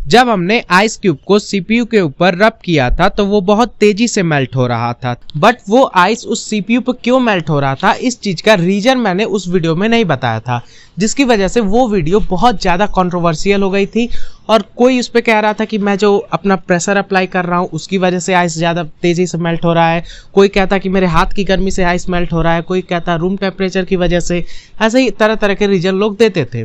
जब हमने ice cube को सीपीयू के ऊपर रब किया था तो वो बहुत तेजी से मेल्ट हो रहा था, बट वो आइस उस सीपीयू पर क्यों मेल्ट हो रहा था इस चीज का रीजन मैंने उस वीडियो में नहीं बताया था, जिसकी वजह से वो वीडियो बहुत ज्यादा कंट्रोवर्शियल हो गई थी। और कोई उस पर कह रहा था कि मैं जो अपना प्रेशर अप्लाई कर रहा हूँ उसकी वजह से आइस ज़्यादा तेज़ी से मेल्ट हो रहा है, कोई कहता कि मेरे हाथ की गर्मी से आइस मेल्ट हो रहा है, कोई कहता रूम टेम्परेचर की वजह से। ऐसे ही तरह तरह के रीजन लोग देते थे।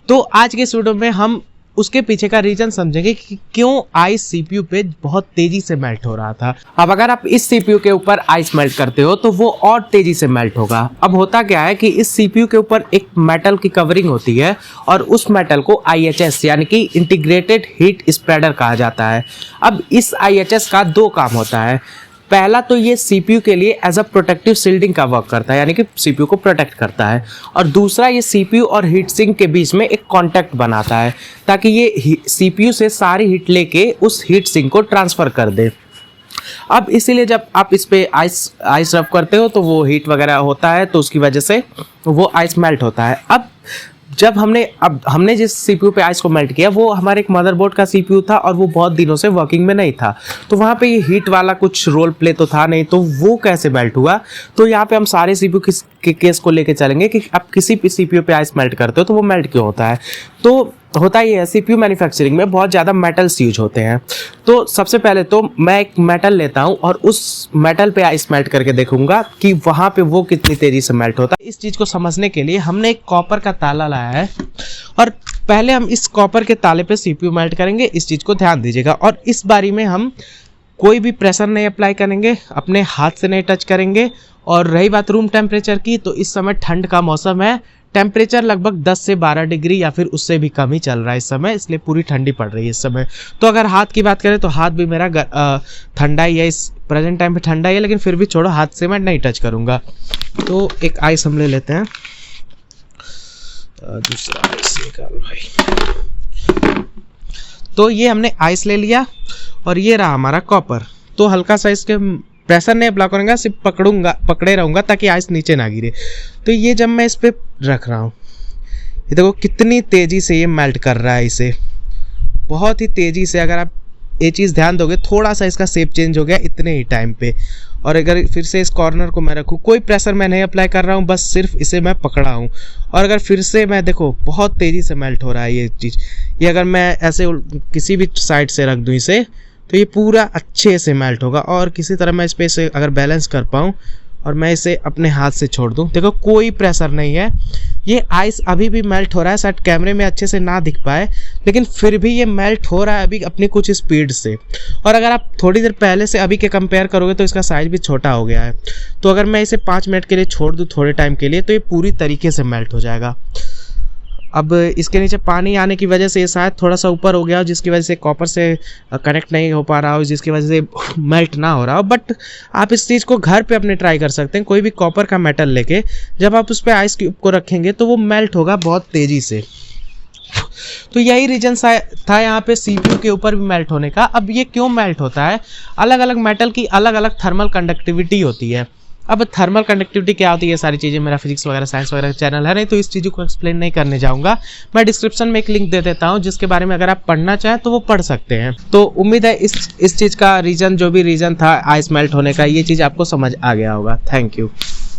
तो आज के इस वीडियो में हम उसके पीछे का रीजन समझेंगे कि क्यों आइस सीपीयू पे बहुत तेजी से मेल्ट हो रहा था। अब अगर आप इस सीपीयू के ऊपर आइस मेल्ट करते हो तो वो और तेजी से मेल्ट होगा। अब होता क्या है कि इस सीपीयू के ऊपर एक मेटल की कवरिंग होती है और उस मेटल को IHS यानी कि इंटीग्रेटेड हीट स्प्रेडर कहा जाता है। अब इस IHS का दो काम होता है। पहला तो ये सीपीयू के लिए एज अ प्रोटेक्टिव शील्डिंग का वर्क करता है, यानी कि सीपीयू को प्रोटेक्ट करता है। और दूसरा ये सीपीयू और हीट सिंक के बीच में एक कांटेक्ट बनाता है ताकि ये सीपीयू से सारी हीट लेके उस हीट सिंक को ट्रांसफर कर दे। अब इसीलिए जब आप इस पे आइस रब करते हो तो वो हीट वगैरह होता है, तो उसकी वजह से वो आइस मेल्ट होता है। अब जब हमने जिस सीपीयू पे आइस को मेल्ट किया वो हमारे एक मदरबोर्ड का सीपीयू था और वो बहुत दिनों से वर्किंग में नहीं था, तो वहाँ पे ये हीट वाला कुछ रोल प्ले तो था नहीं, तो वो कैसे मेल्ट हुआ। तो यहाँ पे हम सारे सीपीयू के केस को लेके चलेंगे कि आप किसी भी सीपीयू पे आइस मेल्ट करते हो तो वो मेल्ट क्यों होता है। तो होता ही है, सीपीयू मैन्युफैक्चरिंग में बहुत ज़्यादा मेटल्स यूज होते हैं। तो सबसे पहले तो मैं एक मेटल लेता हूँ और उस मेटल पे आइस मेल्ट करके देखूंगा कि वहाँ पे वो कितनी तेज़ी से मेल्ट होता है। इस चीज़ को समझने के लिए हमने एक कॉपर का ताला लाया है और पहले हम इस कॉपर के ताले पे सीपीयू मेल्ट करेंगे। इस चीज़ को ध्यान दीजिएगा। और इस बारी में हम कोई भी प्रेशर नहीं अप्लाई करेंगे, अपने हाथ से नहीं टच करेंगे। और रही बात रूम टेम्परेचर की, तो इस समय ठंड का मौसम है, टेम्परेचर लगभग 10 से 12 डिग्री या फिर उससे भी कम ही चल रहा है इस समय, इसलिए पूरी ठंडी पड़ रही है इस समय। तो अगर हाथ की बात करें तो हाथ भी मेरा ठंडा ही है, इस प्रेजेंट टाइम पे ठंडा ही है, लेकिन फिर भी छोड़ो, हाथ से मैं नहीं टच करूँगा। तो एक आइस हम ले लेते हैं, दूसरा आइस निकाल भाई। तो ये हमने आइस ले लिया और ये रहा हमारा कॉपर। तो हल्का सा इसके प्रेशर नहीं अप्लाई करूँगा, सिर्फ पकड़े रहूँगा ताकि आइस नीचे ना गिरे। तो ये जब मैं इस पर रख रहा हूँ, ये देखो कितनी तेज़ी से ये मेल्ट कर रहा है, इसे बहुत ही तेज़ी से। अगर आप ये चीज़ ध्यान दोगे, थोड़ा सा इसका शेप चेंज हो गया इतने ही टाइम पे। और अगर फिर से इस कॉर्नर को मैं रखूँ, कोई प्रेशर मैं नहीं अप्लाई कर रहा हूँ, बस सिर्फ इसे मैं पकड़ा हूँ। और अगर फिर से मैं देखो, बहुत तेज़ी से मेल्ट हो रहा है ये चीज़। ये अगर मैं ऐसे किसी भी साइड से रख दूँ इसे, तो ये पूरा अच्छे से मेल्ट होगा। और किसी तरह मैं इस पे इसे अगर बैलेंस कर पाऊँ और मैं इसे अपने हाथ से छोड़ दूँ, देखो कोई प्रेशर नहीं है, ये आइस अभी भी मेल्ट हो रहा है। शायद कैमरे में अच्छे से ना दिख पाए, लेकिन फिर भी ये मेल्ट हो रहा है अभी अपनी कुछ स्पीड से। और अगर आप थोड़ी देर पहले से अभी के कंपेयर करोगे तो इसका साइज भी छोटा हो गया है। तो अगर मैं इसे 5 मिनट के लिए छोड़ दूँ थोड़े टाइम के लिए, तो ये पूरी तरीके से मेल्ट हो जाएगा। अब इसके नीचे पानी आने की वजह से ये शायद थोड़ा सा ऊपर हो गया हो, जिसकी वजह से कॉपर से कनेक्ट नहीं हो पा रहा हो, जिसकी वजह से मेल्ट ना हो रहा हो। बट आप इस चीज़ को घर पे अपने ट्राई कर सकते हैं। कोई भी कॉपर का मेटल लेके जब आप उस पर आइस क्यूब को रखेंगे तो वो मेल्ट होगा बहुत तेज़ी से। तो यही रीजन था यहाँ पे सीपीयू के ऊपर भी मेल्ट होने का। अब ये क्यों मेल्ट होता है, अलग अलग मेटल की अलग अलग थर्मल कंडक्टिविटी होती है। अब थर्मल कंडक्टिविटी क्या होती है, ये सारी चीज़ें मेरा फिजिक्स वगैरह साइंस वगैरह चैनल है नहीं, तो इस चीज़ को एक्सप्लेन नहीं करने जाऊंगा। मैं डिस्क्रिप्शन में एक लिंक दे देता हूँ जिसके बारे में अगर आप पढ़ना चाहें तो वो पढ़ सकते हैं। तो उम्मीद है इस चीज़ का रीज़न, जो भी रीज़न था आइस मेल्ट होने का, ये चीज़ आपको समझ आ गया होगा। Thank you.